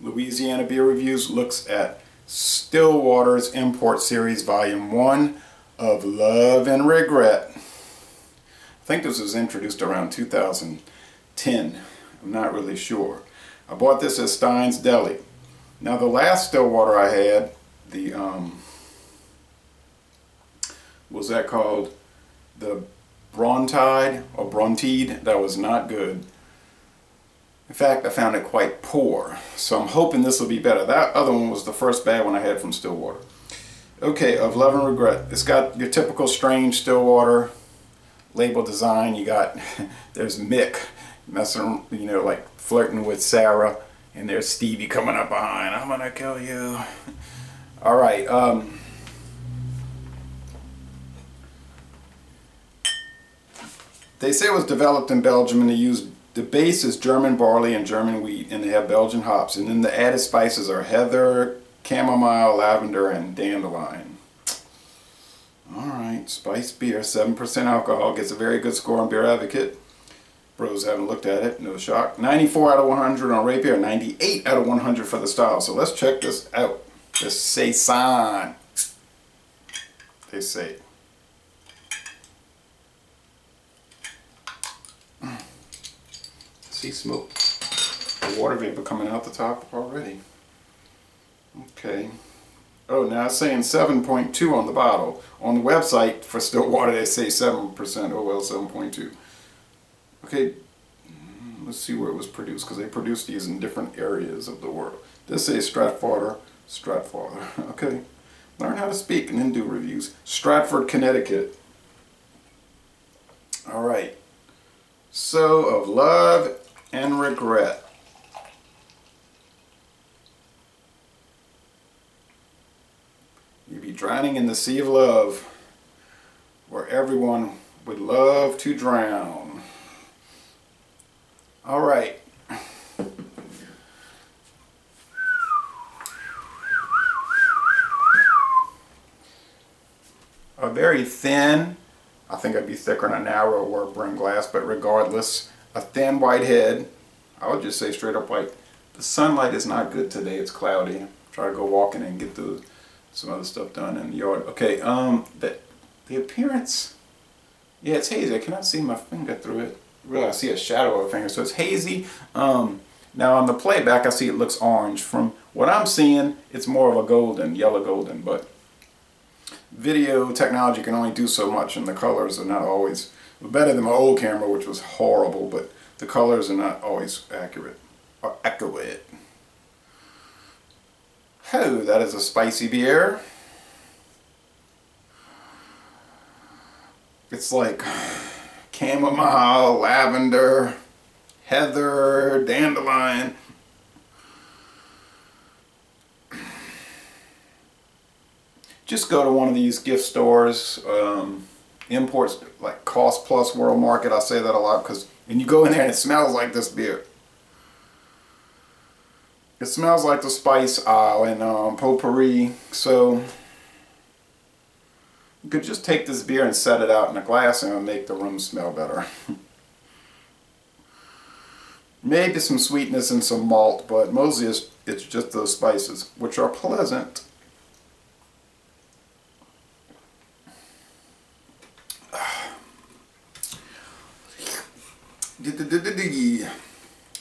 Louisiana Beer Reviews looks at Stillwater's Import Series Volume 1 of Love and Regret. I think this was introduced around 2010. I'm not really sure. I bought this at Stein's Deli. Now the last Stillwater I had, the what's that called? The Brontide or Brontide, that was not good. In fact, I found it quite poor, so I'm hoping this will be better. That other one was the first bad one I had from Stillwater. Okay, of Love and Regret. It's got your typical strange Stillwater label design. You got, there's Mick messing, you know, like flirting with Sarah, and there's Stevie coming up behind. I'm gonna kill you. All right. They say it was developed in Belgium, and they use the base is German barley and German wheat, and they have Belgian hops, and then the added spices are heather, chamomile, lavender, and dandelion. Alright, spiced beer, 7% alcohol, gets a very good score on Beer Advocate. Bros haven't looked at it, no shock. 94 out of 100 on Rate Beer, 98 out of 100 for the style. So let's check this out. This saison. They say. See smoke. The water vapor coming out the top already. Okay. Oh, now it's saying 7.2 on the bottle. On the website for Stillwater they say 7%. Oh well, 7.2. Okay, let's see where it was produced, because they produced these in different areas of the world. This says Stratford. Okay, learn how to speak and then do reviews. Stratford, Connecticut. Alright, so of Love and Regret. You'd be drowning in the sea of love, where everyone would love to drown. All right. A very thin, I think I'd be thicker in a narrower brim glass, but regardless, a thin white head. I would just say straight up white. The sunlight is not good today, it's cloudy. Try to go walking and get some other stuff done in the yard. Okay, the appearance, yeah, it's hazy. I cannot see my finger through it. Really, I see a shadow of a finger, so it's hazy. Now on the playback, I see it looks orange. From what I'm seeing, it's more of a golden, yellow golden, but video technology can only do so much, and the colors are not always better than my old camera, which was horrible, but the colors are not always accurate. Oh, that is a spicy beer. It's like chamomile, lavender, heather, dandelion. Just go to one of these gift stores, imports like Cost Plus, World Market. I say that a lot because when you go in there and it smells like this beer. It smells like the spice aisle and potpourri. So you could just take this beer and set it out in a glass and it'll make the room smell better. Maybe some sweetness and some malt, but mostly it's just those spices, which are pleasant.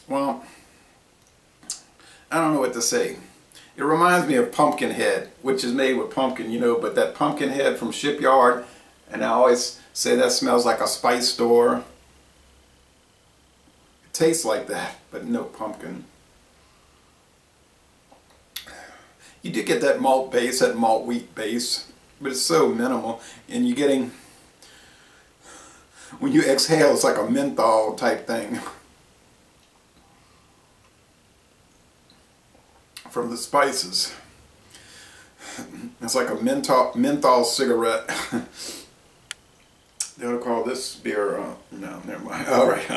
Well, I don't know what to say. It reminds me of Pumpkinhead, which is made with pumpkin, you know, but that Pumpkinhead from Shipyard, and I always say that smells like a spice store. It tastes like that, but no pumpkin. You do get that malt base, that malt wheat base, but it's so minimal, and you're getting, when you exhale, it's like a menthol type thing from the spices. It's like a menthol cigarette. They ought to call this beer, no, never mind. All right.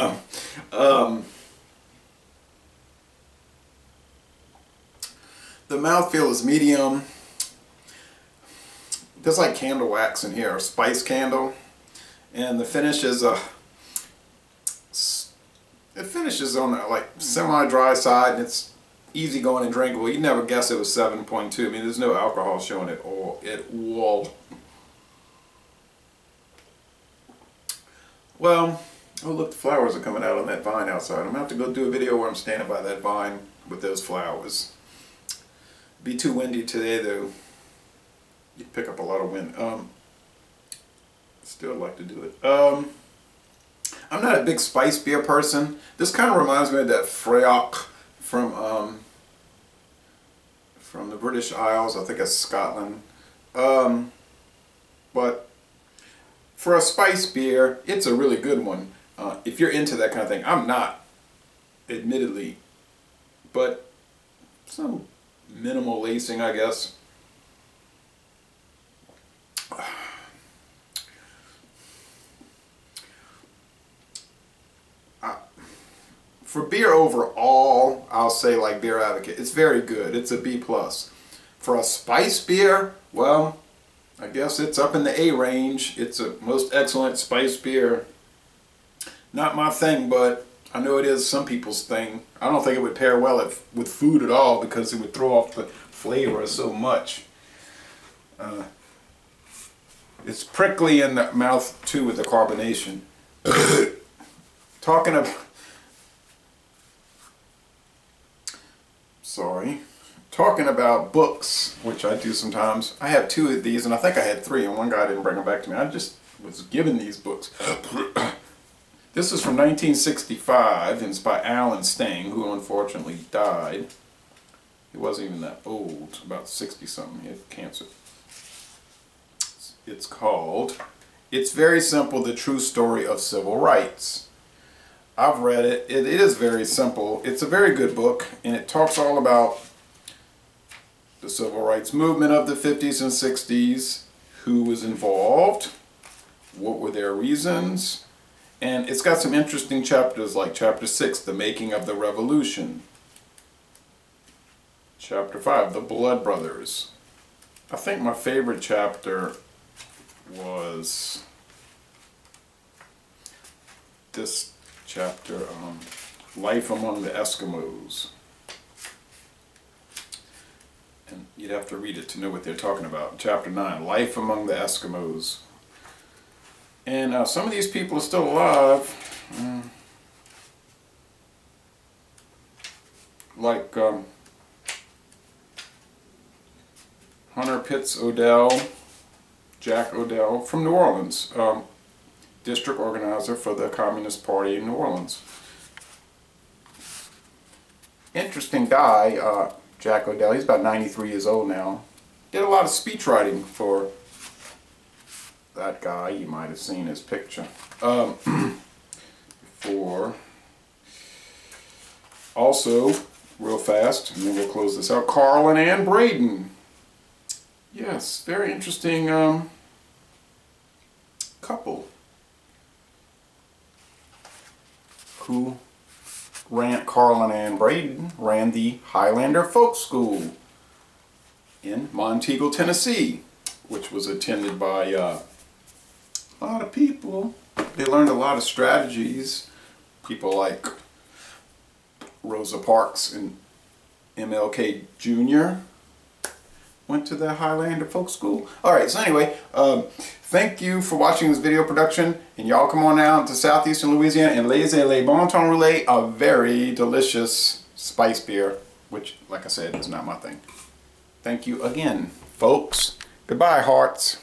The mouthfeel is medium. There's like candle wax in here, a spice candle. And the finish is it finishes on the like semi-dry side, and it's easy going and drinkable. You'd never guess it was 7.2. I mean, there's no alcohol showing at all. Well, oh look, the flowers are coming out on that vine outside. I'm gonna have to go do a video where I'm standing by that vine with those flowers. Be too windy today though. You pick up a lot of wind. Still like to do it. I'm not a big spice beer person. This kind of reminds me of that Freyok from the British Isles. I think it's Scotland. But for a spice beer, it's a really good one. If you're into that kind of thing. I'm not, admittedly, but some minimal lacing, I guess. For beer overall, I'll say like Beer Advocate, it's very good. It's a B+. For a spice beer, well, I guess it's up in the A range. It's a most excellent spice beer. Not my thing, but I know it is some people's thing. I don't think it would pair well with food at all because it would throw off the flavor so much. It's prickly in the mouth too with the carbonation. Talking about books, which I do sometimes. I have 2 of these, and I think I had 3, and one guy didn't bring them back to me. I just was given these books. This is from 1965, and it's by Alan Stang, who unfortunately died. He wasn't even that old, about 60-something. He had cancer. It's called, It's Very Simple, The True Story of Civil Rights. I've read it. It is very simple. It's a very good book, and it talks all about the civil rights movement of the 50s and 60s, who was involved, what were their reasons, and it's got some interesting chapters like Chapter 6, The Making of the Revolution, Chapter 5, The Blood Brothers. I think my favorite chapter was this chapter, Life Among the Eskimos. And you'd have to read it to know what they're talking about. Chapter 9, Life Among the Eskimos. And some of these people are still alive. Like Hunter Pitts Odell, Jack Odell from New Orleans. District organizer for the Communist Party in New Orleans. Interesting guy. Jack Odell, he's about 93 years old now. Did a lot of speech writing for that guy. You might have seen his picture. Also, real fast, and then we'll close this out, Carl and Ann Braden. Yes, very interesting couple who Carl and Ann Braden ran the Highlander Folk School in Monteagle, Tennessee, which was attended by a lot of people. They learned a lot of strategies. People like Rosa Parks and MLK Jr. went to the Highlander Folk School. Alright, so anyway, thank you for watching this video production, and y'all come on out to southeastern Louisiana and Laissez Le Bon Ton Roulé, a very delicious spice beer, which, like I said, is not my thing. Thank you again, folks. Goodbye, hearts.